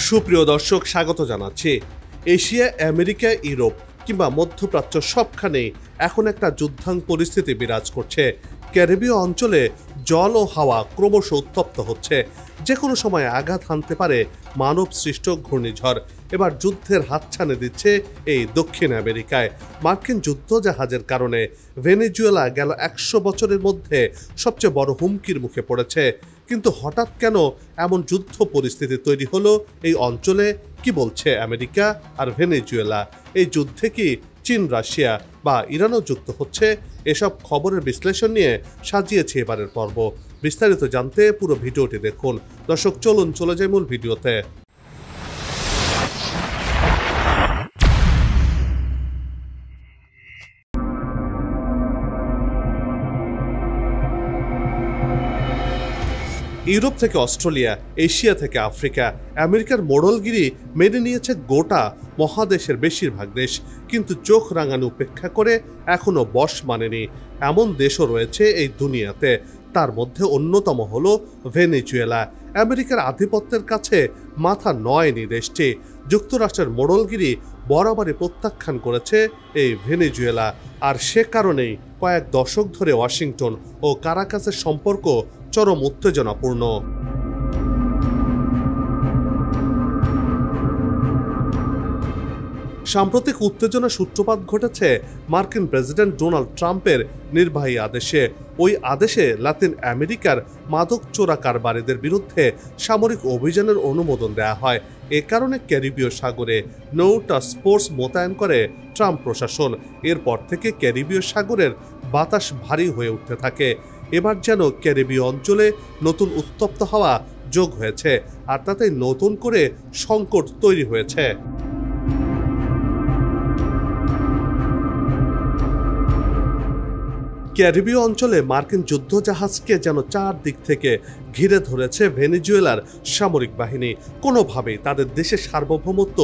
সুপ্রিয় দর্শক, স্বাগত জানাচ্ছি। এশিয়া, আমেরিকা, ইউরোপ কিংবা মধ্যপ্রাচ্য সবখানেই এখন একটা যুদ্ধাং পরিস্থিতি বিরাজ করছে। ক্যারিবীয় অঞ্চলে জল ও হাওয়া ক্রমশ উত্তপ্ত হচ্ছে। যে কোনো সময় আঘাত হানতে পারে মানব সৃষ্ট ঘূর্ণিঝড়। এবার যুদ্ধের হাতছানি দিচ্ছে এই দক্ষিণ আমেরিকায়। মার্কিন যুদ্ধজাহাজের কারণে ভেনেজুয়েলা গেল 100 বছরের মধ্যে সবচেয়ে বড় হুমকির মুখে পড়েছে। কিন্তু হঠাৎ কেন এমন যুদ্ধ পরিস্থিতি তৈরি হলো এই অঞ্চলে? কি বলছে আমেরিকা আর ভেনেজুয়েলা? এই যুদ্ধে কি চীন, রাশিয়া বা ইরানও যুক্ত হচ্ছে? এসব খবরের বিশ্লেষণ নিয়ে সাজিয়েছে এবারের পর্ব। বিস্তারিত জানতে পুরো ভিডিওটি দেখুন। দর্শক, চলুন চলে যাই মূল ভিডিওতে। ইউরোপ থেকে অস্ট্রেলিয়া, এশিয়া থেকে আফ্রিকা, আমেরিকার মোড়লগিরি মেনে নিয়েছে গোটা মহাদেশের বেশিরভাগ দেশ। কিন্তু চোখ রাঙানো উপেক্ষা করে এখনো বশ মানেনি এমন দেশও রয়েছে এই দুনিয়াতে। তার মধ্যে অন্যতম হলো ভেনেজুয়েলা। আমেরিকার আধিপত্যের কাছে মাথা নয়নি দেশটি। যুক্তরাষ্ট্রের মোড়লগিরি বরাবরই প্রত্যাখ্যান করেছে এই ভেনেজুয়েলা। আর সে কারণেই কয়েক দশক ধরে ওয়াশিংটন ও কারাকাসের সম্পর্ক চরম উত্তেজনাপূর্ণ। সাম্প্রতিক উত্তেজনা সূত্রপাত ঘটেছে মার্কিন প্রেসিডেন্ট ডোনাল্ড ট্রাম্পের নির্বাহী আদেশে। ওই আদেশে লাতিন আমেরিকার মাদক চোরা কারবারিদের বিরুদ্ধে সামরিক অভিযানের অনুমোদন দেওয়া হয়। এ কারণে ক্যারিবীয় সাগরে নৌ টাস্ক ফোর্স মোতায়েন করে ট্রাম্প প্রশাসন। এরপর থেকে ক্যারিবীয় সাগরের বাতাস ভারী হয়ে উঠতে থাকে। এবার যেন ক্যারিবীয় অঞ্চলে নতুন উত্তপ্ত হাওয়া যোগ হয়েছে, আর তাতে নতুন করে সংকট তৈরি হয়েছে। ক্যারিবীয় অঞ্চলে মার্কিন যুদ্ধজাহাজকে যেন চারদিক থেকে ঘিরে ধরেছে ভেনেজুয়েলার সামরিক বাহিনী। কোনোভাবেই তাদের দেশের সার্বভৌমত্ব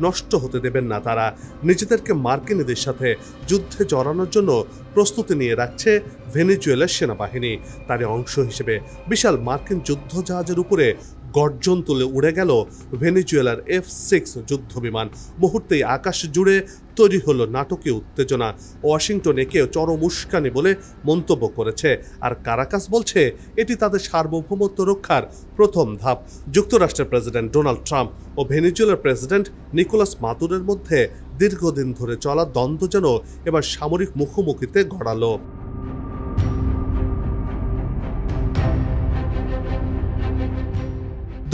নষ্ট হতে দেবেন না তারা। নিজেদেরকে মার্কিনীদের সাথে যুদ্ধে জড়ানোর জন্য প্রস্তুতি নিয়ে রাখছে ভেনেজুয়েলার সেনাবাহিনী। তারই অংশ হিসেবে বিশাল মার্কিন যুদ্ধজাহাজের উপরে গর্জন তুলে উড়ে গেল ভেনেজুয়েলার F-6 যুদ্ধবিমান। মুহূর্তেই আকাশ জুড়ে তৈরি হলো নাটকীয় উত্তেজনা। ওয়াশিংটন একে চরম উস্কানি বলে মন্তব্য করেছে, আর কারাকাস বলছে এটি তাদের সার্বভৌমত্ব রক্ষার প্রথম ধাপ। যুক্তরাষ্ট্রের প্রেসিডেন্ট ডোনাল্ড ট্রাম্প ও ভেনেজুয়েলার প্রেসিডেন্ট নিকোলাস মাদুরোর মধ্যে দীর্ঘদিন ধরে চলা দ্বন্দ্ব যেন এবার সামরিক মুখোমুখিতে গড়ালো।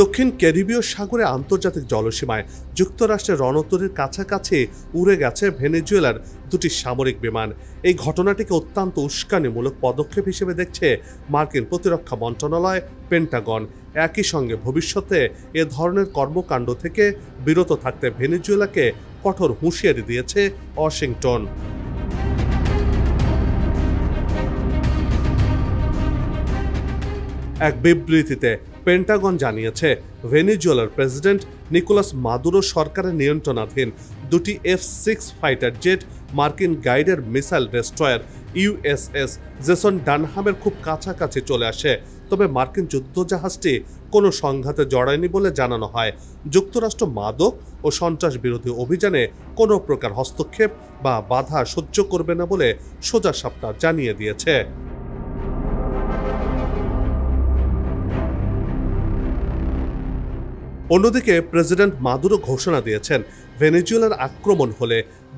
দক্ষিণ ক্যারিবীয় সাগরে আন্তর্জাতিক জলসীমায় যুক্তরাষ্ট্রের রণতরীর কাছাকাছি উড়ে গেছে ভেনেজুয়েলার দুটি সামরিক বিমান। এই ঘটনাটিকে অত্যন্ত উস্কানিমূলক পদক্ষেপ হিসেবে দেখছে মার্কিন প্রতিরক্ষা মন্ত্রণালয়, পেন্টাগন। একই সঙ্গে ভবিষ্যতে এ ধরনের কর্মকাণ্ড থেকে বিরত থাকতে ভেনেজুয়েলাকে কঠোর হুঁশিয়ারি দিয়েছে ওয়াশিংটন। এক বিবৃতিতে পেন্টাগন জানিয়েছে, ভেনেজুয়েলার প্রেসিডেন্ট নিকোলাস মাদুরো সরকারের নিয়ন্ত্রণাধীন দুটি F-6 ফাইটার জেট মার্কিন guided missile destroyer USS Jason ডানহামের খুব কাছাকাছি চলে আসে। তবে মার্কিন যুদ্ধজাহাজটি কোনো সংঘাতে জড়ায়নি বলে জানানো হয়। যুক্তরাষ্ট্র মাদক ও সন্ত্রাস বিরোধী অভিযানে কোনো প্রকার হস্তক্ষেপ বা বাধা সহ্য করবে না বলে সোজাসাপটা জানিয়ে দিয়েছে। অন্যদিকে প্রেসিডেন্ট মাদুরো ঘোষণা দিয়েছেন, ভেনেজুয়েলার আক্রমণ হলে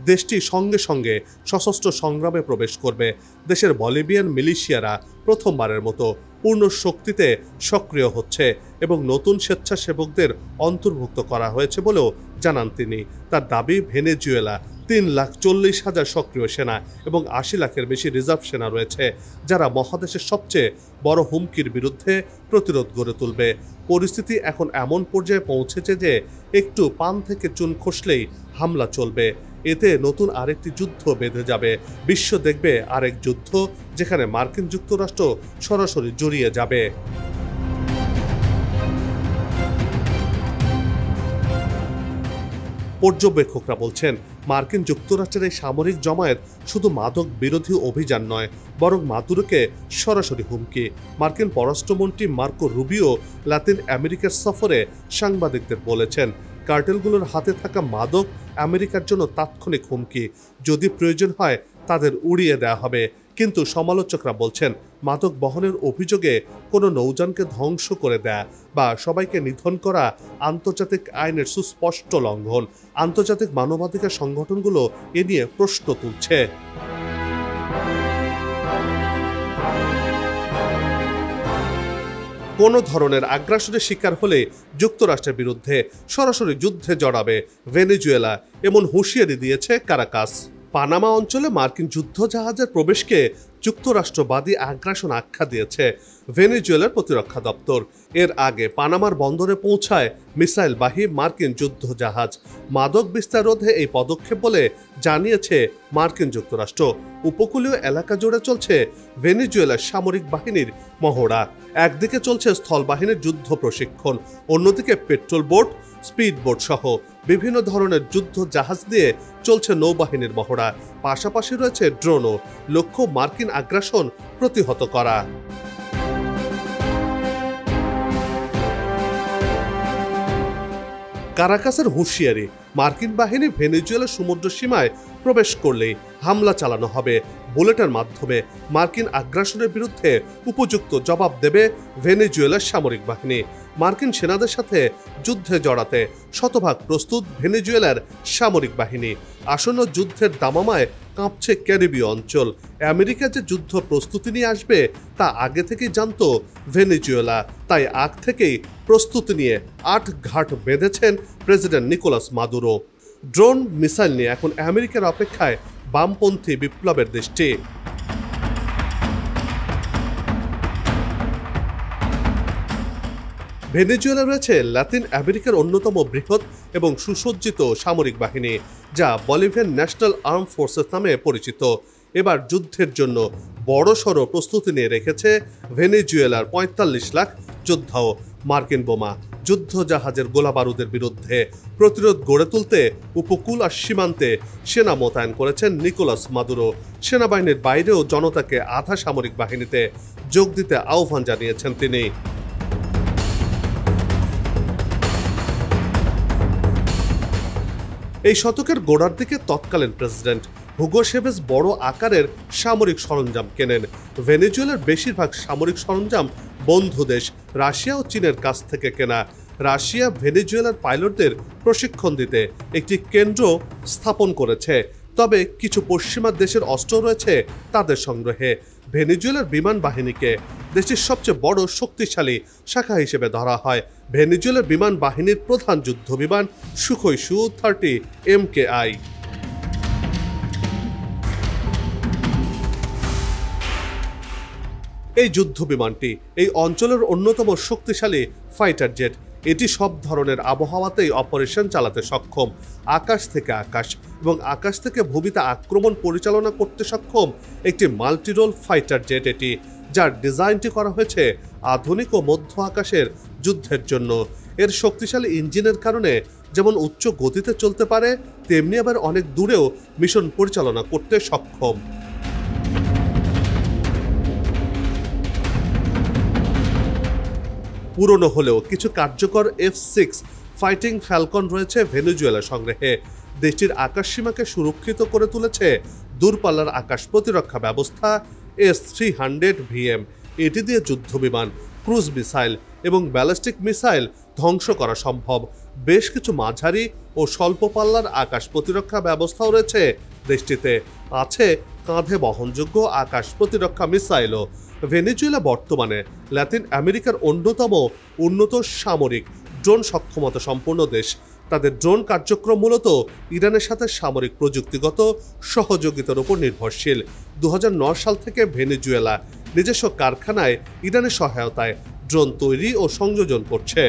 দেশটি সঙ্গে সঙ্গে সশস্ত্র সংগ্রামে প্রবেশ করবে। দেশের বলিভিয়ান মিলিশিয়ারা প্রথমবারের মতো পূর্ণ শক্তিতে সক্রিয় হচ্ছে এবং নতুন স্বেচ্ছাসেবকদের অন্তর্ভুক্ত করা হয়েছে বলেও জানান তিনি। তার দাবি, ভেনেজুয়েলা 3,40,000 সক্রিয় সেনা এবং 80 লাখের বেশি রিজার্ভ সেনা রয়েছে, যারা মহাদেশের সবচেয়ে বড় হুমকির বিরুদ্ধে প্রতিরোধ গড়ে তুলবে। পরিস্থিতি এখন এমন পর্যায়ে পৌঁছেছে যে একটু পান থেকে চুন খসলেই হামলা চলবে। এতে নতুন আরেকটি যুদ্ধ বেঁধে যাবে। বিশ্ব দেখবে আরেক যুদ্ধ, যেখানে মার্কিন যুক্তরাষ্ট্র সরাসরি জড়িয়ে যাবে। পর্যবেক্ষকরা বলছেন, মার্কিন যুক্তরাষ্ট্রের এই সামরিক জমায়েত শুধু মাদক বিরোধী অভিযান নয়, বরং মাদুরোকে সরাসরি হুমকি। মার্কিন পররাষ্ট্রমন্ত্রী মার্কো রুবিও লাতিন আমেরিকার সফরে সাংবাদিকদের বলেছেন, কার্টেলগুলোর হাতে থাকা মাদক আমেরিকার জন্য তাৎক্ষণিক হুমকি। যদি প্রয়োজন হয় তাদের উড়িয়ে দেওয়া হবে। কিন্তু সমালোচকরা বলছেন, মাদক বহনের অভিযোগে কোনো নৌযানকে ধ্বংস করে দেয়া বা সবাইকে নিধন করা আন্তর্জাতিক আইনের সুস্পষ্ট লঙ্ঘন। আন্তর্জাতিক মানবাধিকার সংগঠনগুলো এ নিয়ে প্রশ্ন তুলছে। কোনো ধরনের আগ্রাসনের শিকার হলে যুক্তরাষ্ট্রের বিরুদ্ধে সরাসরি যুদ্ধে জড়াবে ভেনেজুয়েলা, এমন হুঁশিয়ারি দিয়েছে কারাকাস। পানামা অঞ্চলে মার্কিন যুদ্ধজাহাজের প্রবেশকে যুক্তরাষ্ট্রবাদী আগ্রাসন আখ্যা দিয়েছে ভেনেজুয়েলার প্রতিরক্ষা দপ্তর। এর আগে পানামার বন্দরে পৌঁছায় মিসাইলবাহী মার্কিন যুদ্ধজাহাজ। মাদক বিস্তার রোধে এই পদক্ষেপ বলে জানিয়েছে মার্কিন যুক্তরাষ্ট্র। উপকূলীয় এলাকা জুড়ে চলছে ভেনেজুয়েলার সামরিক বাহিনীর মহড়া। একদিকে চলছে স্থল বাহিনীর যুদ্ধ প্রশিক্ষণ, অন্যদিকে পেট্রোল বোট, স্পিড বোট সহ বিভিন্ন ধরনের যুদ্ধ জাহাজ দিয়ে চলছে নৌবাহিনীর মহড়া। পাশাপাশি রয়েছে ড্রোনও, লক্ষ্য মার্কিন আগ্রাসন প্রতিহত করা। কারাকাসের হুঁশিয়ারি, মার্কিন বাহিনী ভেনেজুয়েলার সমুদ্র সীমায় প্রবেশ করলেই হামলা চালানো হবে বুলেটের মাধ্যমে। মার্কিন আগ্রাসনের বিরুদ্ধে উপযুক্ত জবাব দেবে ভেনেজুয়েলার সামরিক বাহিনী। মার্কিন সেনাদের সাথে যুদ্ধে জড়াতে শতভাগ প্রস্তুত ভেনেজুয়েলার সামরিক বাহিনী। আসন্ন যুদ্ধের দামামায় কাঁপছে ক্যারিবীয় অঞ্চল। আমেরিকা যে যুদ্ধ প্রস্তুতি নিয়ে আসবে তা আগে থেকেই জানত ভেনেজুয়েলা, তাই আগ থেকেই প্রস্তুতি নিয়ে আট ঘাট বেঁধেছেন president Nicolas Maduro. Drone, missile নিয়ে এখন আমেরিকার অপেক্ষায় বামপন্থী বিপ্লবের দেশটি। ভেনেজুয়েলা রয়েছে লাতিন আমেরিকার অন্যতম বৃহৎ এবং সুসজ্জিত সামরিক বাহিনী, যা বলিভিয়ান ন্যাশনাল আর্ম ফোর্সেস নামে পরিচিত। এবার যুদ্ধের জন্য বড়সড় প্রস্তুতি নিয়ে রেখেছে ভেনেজুয়েলার ৪৫ লাখ যোদ্ধাও। মার্কিন বোমা, যুদ্ধ জাহাজের গোলাবারুদের বিরুদ্ধে প্রতিরোধ গড়ে তুলতে উপকূল আর সীমান্তে সেনা মোতায়েন করেছেন নিকোলাস মাদুরো। সেনাবাহিনীর বাইরেও জনতাকে আধা সামরিক বাহিনীতে যোগ দিতে আহ্বান জানিয়েছেন তিনি। এই শতকের গোড়ার দিকে তৎকালীন প্রেসিডেন্ট হুগো শেভেজ বড় আকারের সামরিক সরঞ্জাম কেনেন। ভেনেজুয়েলার বেশিরভাগ সামরিক সরঞ্জাম বন্ধু দেশ রাশিয়া ও চীনের কাছ থেকে কেনা। রাশিয়া ভেনেজুয়েলার পাইলটদের প্রশিক্ষণ দিতে একটি কেন্দ্র স্থাপন করেছে, তবে কিছু পশ্চিমা দেশের অস্ত্র রয়েছে তাদের সংগ্রহে। ভেনেজুয়েলার বিমান বাহিনীকে দেশটির সবচেয়ে বড় শক্তিশালী শাখা হিসেবে ধরা হয়। ভেনেজুয়েলার বিমান বাহিনীর প্রধান যুদ্ধ বিমান সুখোই Su-30 MKI। এই যুদ্ধ বিমানটি এই অঞ্চলের অন্যতম শক্তিশালী ফাইটার জেট। এটি সব ধরনের আবহাওয়াতেই অপারেশন চালাতে সক্ষম। আকাশ থেকে আকাশ এবং আকাশ থেকে ভূমিতে আক্রমণ পরিচালনা করতে সক্ষম একটি মাল্টিরোল ফাইটার জেট এটি, যার ডিজাইনটি করা হয়েছে আধুনিক ও মধ্য আকাশের যুদ্ধের জন্য। এর শক্তিশালী ইঞ্জিনের কারণে যেমন উচ্চ গতিতে চলতে পারে, তেমনি আবার অনেক দূরেও মিশন পরিচালনা করতে সক্ষম। পুরনো হলেও কিছু কার্যকর F-6 ফাইটিং ফ্যালকন রয়েছে ভেনেজুয়েলা সংগ্রহে। দেশটির আকাশসীমাকে সুরক্ষিত করে তুলেছে দূরপাল্লার আকাশ প্রতিরক্ষা ব্যবস্থা S-300VM। এটি দিয়ে যুদ্ধবিমান, ক্রুজ মিসাইল এবং ব্যালিস্টিক মিসাইল ধ্বংস করা সম্ভব। বেশ কিছু মাঝারি ও স্বল্প পাল্লার আকাশ প্রতিরক্ষা ব্যবস্থাও রয়েছে দেশটিতে। আছে কাঁধে বহনযোগ্য আকাশ প্রতিরক্ষা মিসাইলও। ভেনেজুয়েলা বর্তমানে লাতিন আমেরিকার অন্যতম উন্নত সামরিক ড্রোন সক্ষমতা সম্পন্ন দেশ। তাদের ড্রোন কার্যক্রম মূলত ইরানের সাথে সামরিক প্রযুক্তিগত সহযোগিতার উপর নির্ভরশীল। ২০০৯ সাল থেকে ভেনেজুয়েলা নিজস্ব কারখানায় ইরানের সহায়তায় ড্রোন তৈরি ও সংযোজন করছে।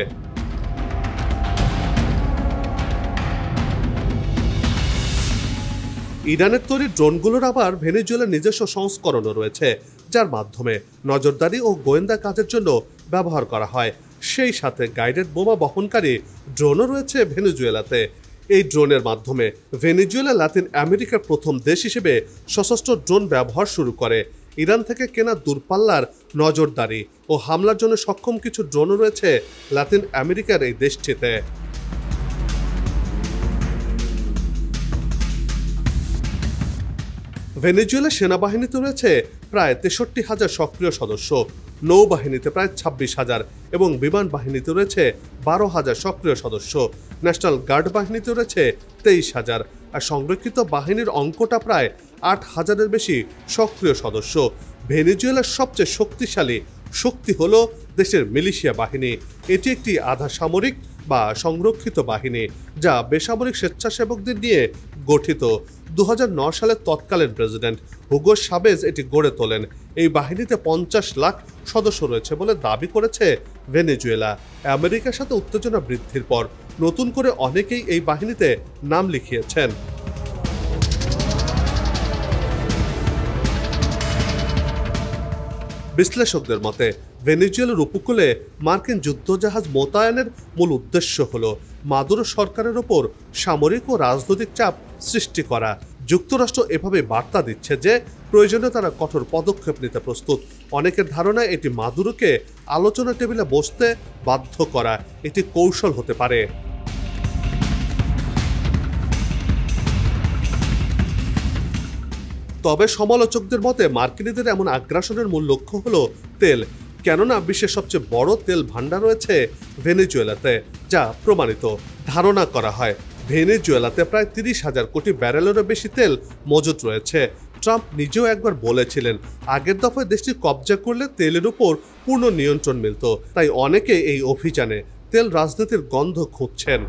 ইরানের তৈরি ড্রোনগুলোর আবার ভেনেজুয়েলার নিজস্ব সংস্করণও রয়েছে, যার মাধ্যমে নজরদারি ও গোয়েন্দা কাজের জন্য ব্যবহার করা হয়। সেই সাথে গাইডেড বোমা বহনকারী ড্রোনও রয়েছে ভেনেজুয়েলাতে। এই ড্রোনের মাধ্যমে ভেনেজুয়েলা লাতিন আমেরিকার প্রথম দেশ হিসেবে সশস্ত্র ড্রোন ব্যবহার শুরু করে। ইরান থেকে কেনা দূরপাল্লার নজরদারি ও হামলার জন্য সক্ষম কিছু ড্রোনও রয়েছে লাতিন আমেরিকার এই দেশটিতে। ভেনেজুয়েলা সেনাবাহিনীতে রয়েছে প্রায় 63,000 সক্রিয় সদস্য, নৌবাহিনীতে প্রায় 26,000 এবং বিমান বাহিনীতে রয়েছে 12,000 সক্রিয় সদস্য। ন্যাশনাল গার্ড বাহিনীতে রয়েছে 23,000 আর সংরক্ষিত বাহিনীর অঙ্কটা প্রায় 8,000-এর বেশি সক্রিয় সদস্য। ভেনেজুয়েলার সবচেয়ে শক্তিশালী শক্তি হল দেশের মিলিশিয়া বাহিনী। এটি একটি আধা সামরিক বা সংরক্ষিত বাহিনী যা বেসামরিক স্বেচ্ছাসেবকদের নিয়ে গঠিত। 2009 সালে তৎকালীন প্রেসিডেন্ট হুগো চাভেজ এটি গড়ে তোলেন। এই বাহিনীতে 50 লাখ সদস্য রয়েছে বলে দাবি করেছে ভেনেজুয়েলা। আমেরিকার সাথে উত্তেজনা বৃদ্ধির পর নতুন করে অনেকেই এই বাহিনীতে নাম লিখিয়েছেন। বিশ্লেষকদের মতে ভেনেজুয়েলার উপকূলে মার্কিন যুদ্ধজাহাজ মোতায়েনের মূল উদ্দেশ্য হল মাদুরো সরকারের ওপর সামরিক ও রাজনৈতিক চাপ সৃষ্টি করা। যুক্তরাষ্ট্র এভাবে বার্তা দিচ্ছে যে প্রয়োজনে তারা কঠোর পদক্ষেপ নিতে প্রস্তুত। অনেকের ধারণা এটি মাদুরোকে আলোচনা টেবিলে বসতে বাধ্য করা। এটি কৌশল হতে পারে। তবে সমালোচকদের মতে মার্কিনীদের এমন আগ্রাসনের মূল লক্ষ্য হলো তেল, কেননা বিশ্বের সবচেয়ে বড় তেল ভান্ডার রয়েছে ভেনেজুয়েলাতে, যা প্রমাণিত। ধারণা করা হয় ভেনেজুয়েলাতে প্রায় 30,000 কোটি ব্যারেলেরও বেশি তেল মজুত রয়েছে। ট্রাম্প নিজেও একবার বলেছিলেন আগের দফায় দেশটি কবজা করলে তেলের উপর পূর্ণ নিয়ন্ত্রণ মিলত। তাই অনেকে এই অভিযানে তেল রাজনীতির গন্ধ খুঁজছেন।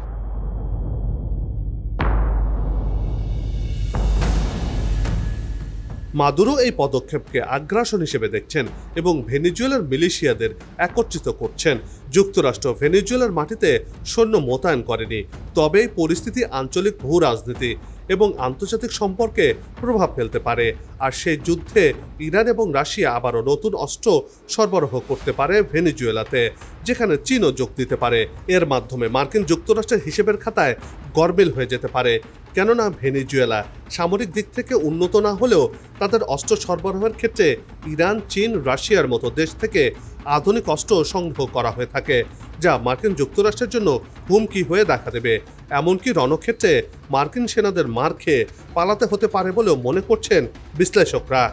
মাদুরো এই পদক্ষেপকে আগ্রাসন হিসেবে দেখছেন এবং ভেনেজুয়েলার মিলিশিয়াদের একত্রিত করছেন। যুক্তরাষ্ট্র ভেনেজুয়েলার মাটিতে সৈন্য মোতায়েন করেনি, তবে এই পরিস্থিতি আঞ্চলিক ভূ রাজনীতি এবং আন্তর্জাতিক সম্পর্কে প্রভাব ফেলতে পারে। আর সেই যুদ্ধে ইরান এবং রাশিয়া আবারও নতুন অস্ত্র সরবরাহ করতে পারে ভেনেজুয়েলাতে, যেখানে চীনও যোগ দিতে পারে। এর মাধ্যমে মার্কিন যুক্তরাষ্ট্রের হিসেবের খাতায় গরমিল হয়ে যেতে পারে, কেননা ভেনেজুয়েলা সামরিক দিক থেকে উন্নত না হলেও তাদের অস্ত্র সরবরাহের ক্ষেত্রে ইরান, চীন, রাশিয়ার মতো দেশ থেকে আধুনিক অস্ত্র সংগ্রহ করা হয়ে থাকে, যা মার্কিন যুক্তরাষ্ট্রের জন্য হুমকি হয়ে দেখা দেবে। এমনকি রণক্ষেত্রে মার্কিন সেনাদের মার খেয়ে পালাতে হতে পারে বলেও মনে করছেন বিশ্লেষকরা।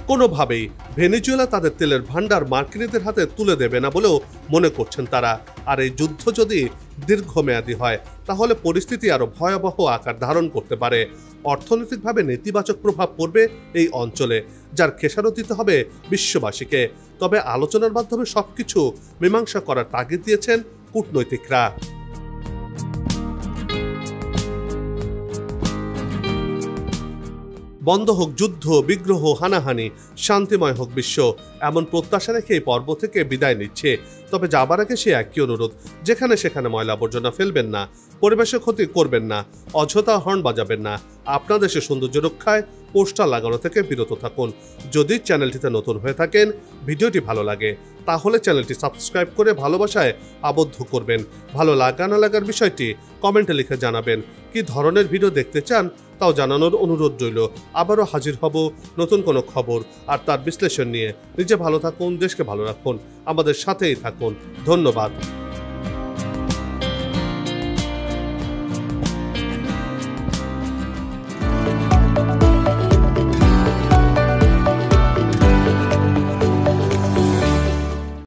কোনোভাবেই ভেনেজুয়েলা তাদের তেলের ভান্ডার মার্কিনীদের হাতে তুলে দেবে না বলেও মনে করছেন তারা। আর এই যুদ্ধ যদি দীর্ঘমেয়াদী হয় তাহলে পরিস্থিতি আরও ভয়াবহ আকার ধারণ করতে পারে। অর্থনৈতিকভাবে নেতিবাচক প্রভাব পড়বে এই অঞ্চলে, যার খেসারত দিতে হবে বিশ্ববাসীকে। তবে আলোচনার মাধ্যমে সবকিছু মীমাংসা করার তাগিদ দিয়েছেন কূটনৈতিকরা। বন্ধ হোক যুদ্ধ, বিগ্রহ, হানাহানি, শান্তিময় হোক বিশ্ব, এমন প্রত্যাশা রেখে এই পর্ব থেকে বিদায় নিচ্ছে। তবে যাবার আগে সে একই অনুরোধ, যেখানে সেখানে ময়লা আবর্জনা ফেলবেন না, পরিবেশের ক্ষতি করবেন না, অযথা হর্ন বাজাবেন না, আপনার দেশের সৌন্দর্য রক্ষায় পোস্টার লাগানো থেকে বিরত থাকুন। যদি চ্যানেলটিতে নতুন হয়ে থাকেন, ভিডিওটি ভালো লাগে তাহলে চ্যানেলটি সাবস্ক্রাইব করে ভালোবাসায় আবদ্ধ করবেন। ভালো লাগা না লাগার বিষয়টি কমেন্টে লিখে জানাবেন। কি ধরনের ভিডিও দেখতে চান তাও জানানোর অনুরোধ রইল। আবারও হাজির হব নতুন কোনো খবর আর তার বিশ্লেষণ নিয়ে। নিজে ভালো থাকুন, দেশকে ভালো রাখুন, আমাদের সাথেই থাকুন। ধন্যবাদ।